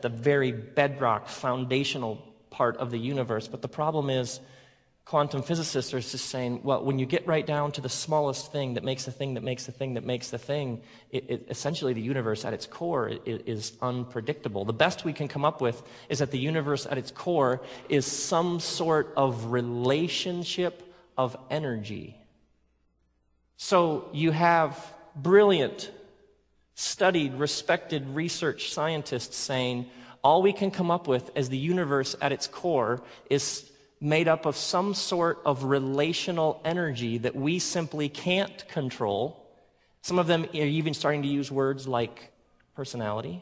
the very bedrock, foundational part of the universe. But the problem is, quantum physicists are just saying, well, when you get right down to the smallest thing that makes the thing that makes the thing that makes the thing, essentially the universe at its core is unpredictable. The best we can come up with is that the universe at its core is some sort of relationship of energy. So you have brilliant, studied, respected research scientists saying, all we can come up with as the universe at its core is made up of some sort of relational energy that we simply can't control. Some of them are even starting to use words like personality.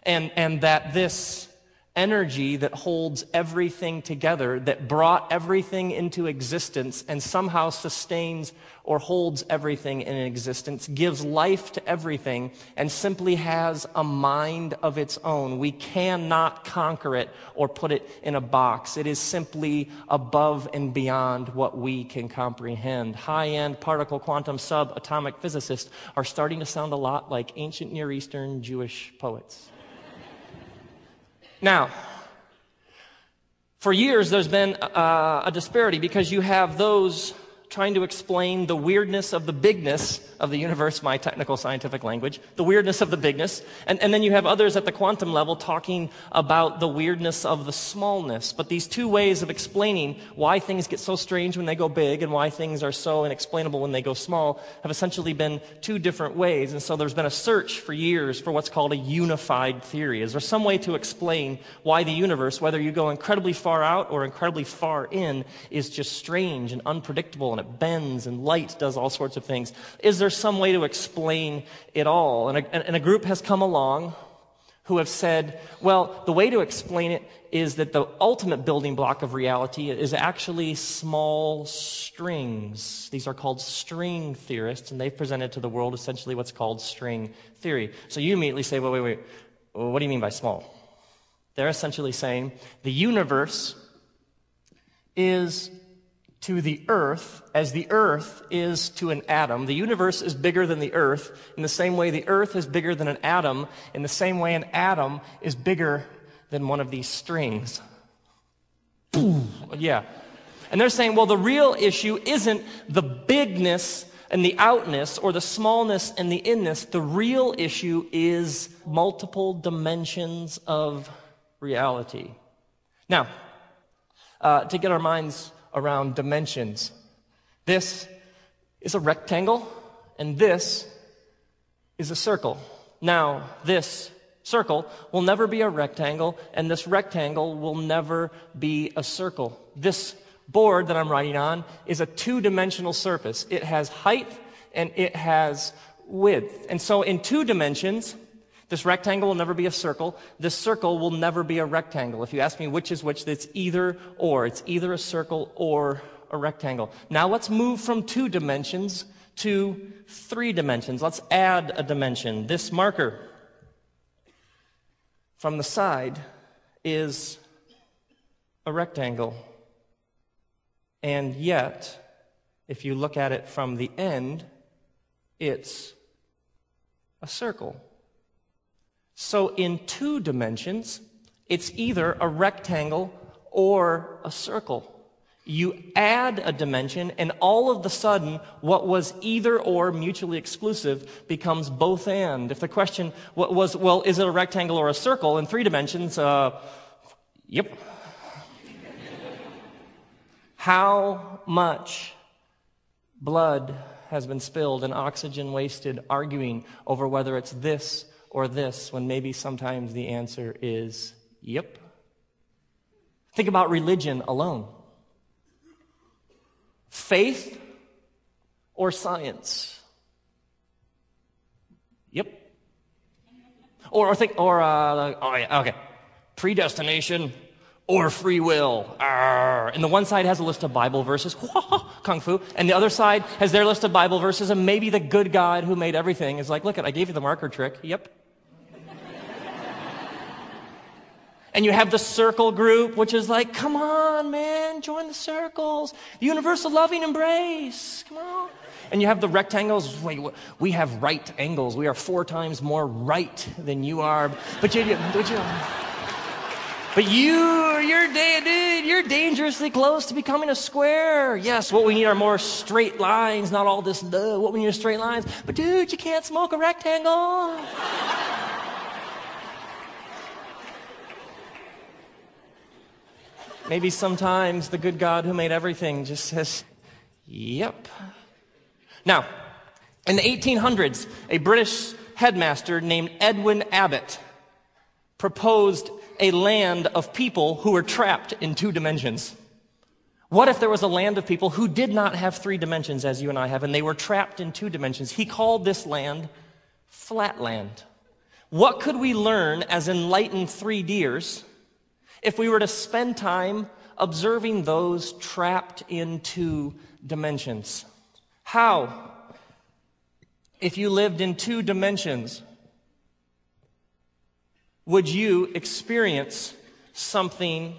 And that this energy that holds everything together, that brought everything into existence and somehow sustains or holds everything in existence, gives life to everything, and simply has a mind of its own. We cannot conquer it or put it in a box. It is simply above and beyond what we can comprehend. High-end particle quantum subatomic physicists are starting to sound a lot like ancient Near Eastern Jewish poets. Now, for years there's been a disparity because you have those trying to explain the weirdness of the bigness of the universe, my technical scientific language, the weirdness of the bigness, and then you have others at the quantum level talking about the weirdness of the smallness. But these two ways of explaining why things get so strange when they go big and why things are so inexplainable when they go small have essentially been two different ways. And so there's been a search for years for what's called a unified theory. Is there some way to explain why the universe, whether you go incredibly far out or incredibly far in, is just strange and unpredictable, and it bends, and light does all sorts of things? Is there some way to explain it all? And a group has come along who have said, well, the way to explain it is that the ultimate building block of reality is actually small strings. These are called string theorists, and they've presented to the world essentially what's called string theory. So you immediately say, well, wait, what do you mean by small? They're essentially saying the universe is to the earth as the earth is to an atom. The universe is bigger than the earth in the same way the earth is bigger than an atom, in the same way an atom is bigger than one of these strings. Yeah. And they're saying, well, the real issue isn't the bigness and the outness or the smallness and the inness. The real issue is multiple dimensions of reality. Now, to get our minds around dimensions, this is a rectangle and this is a circle. Now, this circle will never be a rectangle, and this rectangle will never be a circle. This board that I'm writing on is a two-dimensional surface. It has height and it has width. And so in two dimensions, this rectangle will never be a circle. This circle will never be a rectangle. If you ask me which is which, it's either or. It's either a circle or a rectangle. Now let's move from 2 dimensions to 3 dimensions. Let's add a dimension. This marker from the side is a rectangle. And yet, if you look at it from the end, it's a circle. So in 2 dimensions, it's either a rectangle or a circle. You add a dimension, and all of a sudden, what was either or mutually exclusive becomes both and. If the question was, well, is it a rectangle or a circle in 3 dimensions? Yep. How much blood has been spilled and oxygen wasted arguing over whether it's this or this, when maybe sometimes the answer is yep? Think about religion alone. Faith or science? Yep. Okay. Predestination or free will. And the one side has a list of Bible verses, kung fu, and the other side has their list of Bible verses, and maybe the good God who made everything is like, look, I gave you the marker trick. Yep. And you have the circle group, which is like, come on, man, join the circles. The universal loving embrace. Come on. And you have the rectangles. Wait, we have right angles. We are 4 times more right than you are. But you're dangerously close to becoming a square. Yes, what we need are more straight lines, not all this, what we need are straight lines. But dude, you can't smoke a rectangle. Maybe sometimes the good God who made everything just says, yep. Now, in the 1800s, a British headmaster named Edwin Abbott proposed a land of people who were trapped in 2 dimensions. What if there was a land of people who did not have 3 dimensions as you and I have, and they were trapped in 2 dimensions? He called this land Flatland. What could we learn as enlightened 3Ders if we were to spend time observing those trapped in 2 dimensions? How, if you lived in 2 dimensions, would you experience something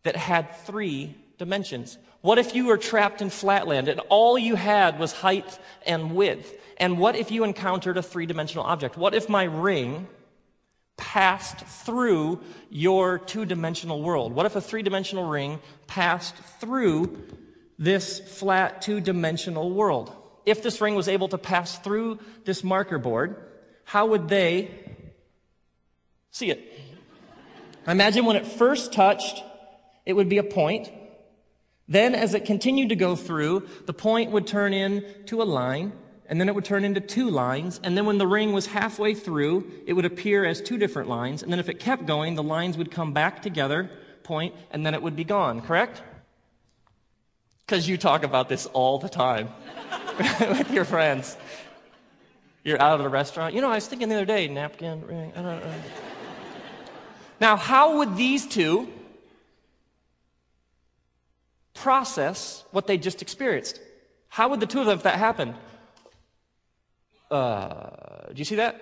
that had 3 dimensions? What if you were trapped in Flatland and all you had was height and width? And what if you encountered a 3-dimensional object? What if my ring passed through your 2-dimensional world? What if a 3-dimensional ring passed through this flat 2-dimensional world? If this ring was able to pass through this marker board, how would they see it? Imagine when it first touched, it would be a point. Then as it continued to go through, the point would turn into a line, and then it would turn into 2 lines, and then when the ring was halfway through, it would appear as 2 different lines, and then if it kept going, the lines would come back together, point, and then it would be gone, correct? Because you talk about this all the time with your friends. You're out at a restaurant. You know, I was thinking the other day, napkin, ring, I don't know. Now, how would these 2 process what they just experienced? How would the 2 of them, if that happened? Do you see that?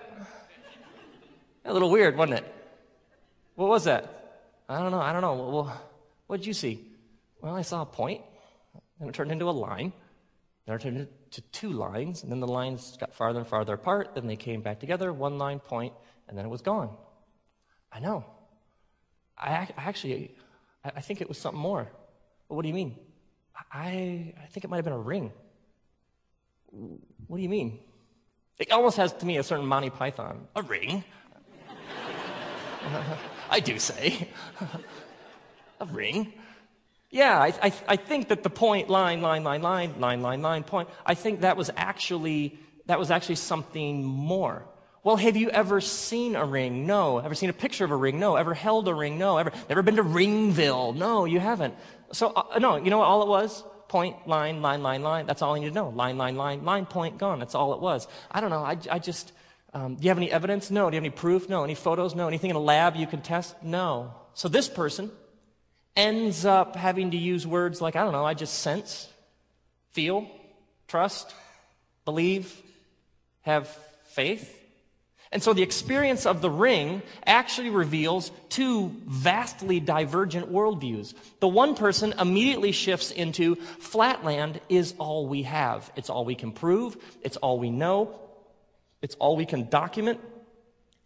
A little weird, wasn't it? What was that? I don't know. Well, what did you see? Well, I saw a point, and it turned into a line. Then it turned into 2 lines, and then the lines got farther and farther apart. Then they came back together, 1 line, point, and then it was gone. I know. I think it was something more. Well, what do you mean? I think it might have been a ring. What do you mean? It almost has, to me, a certain Monty Python. A ring? I do say. A ring? Yeah, I think that the point, line, point, I think that was actually something more. Well, have you ever seen a ring? No. Ever seen a picture of a ring? No. Ever held a ring? No. Never been to Ringville? No, you haven't. So, no, you know what all it was? Point, line. That's all I need to know. Line, point, gone. That's all it was. I don't know. I just, do you have any evidence? No. Do you have any proof? No. Any photos? No. Anything in a lab you can test? No. So this person ends up having to use words like, I don't know, I just sense, feel, trust, believe, have faith. And so the experience of the ring actually reveals 2 vastly divergent worldviews. The one person immediately shifts into Flatland is all we have. It's all we can prove. It's all we know. It's all we can document.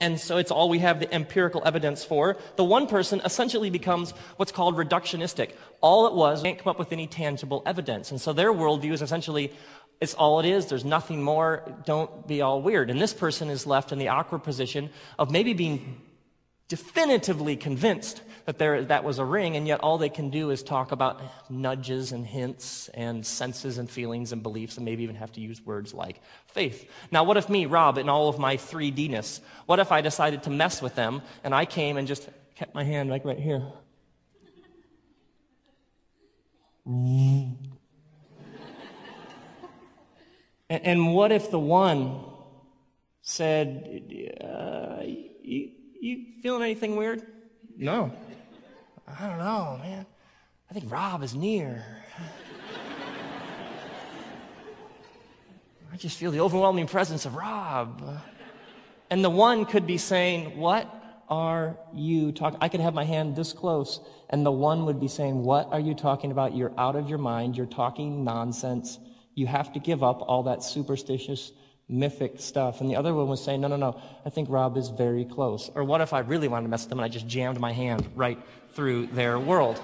And so it's all we have the empirical evidence for. The one person essentially becomes what's called reductionistic. All it was, can't come up with any tangible evidence. And so their worldview is essentially, it's all it is, there's nothing more, don't be all weird. And this person is left in the awkward position of maybe being definitively convinced that that was a ring, and yet all they can do is talk about nudges and hints and senses and feelings and beliefs, and maybe even have to use words like faith. Now, what if me, Rob, in all of my 3D-ness, what if I decided to mess with them, and I came and just kept my hand like right here? And what if the one said, you feeling anything weird? No. I don't know, man. I think Rob is near. I just feel the overwhelming presence of Rob. And the one could be saying, what are you talking? I could have my hand this close, and the one would be saying, what are you talking about? You're out of your mind. You're talking nonsense. You have to give up all that superstitious, mythic stuff. And the other one was saying, no, I think Rob is very close. Or what if I really wanted to mess with them and I just jammed my hand right through their world?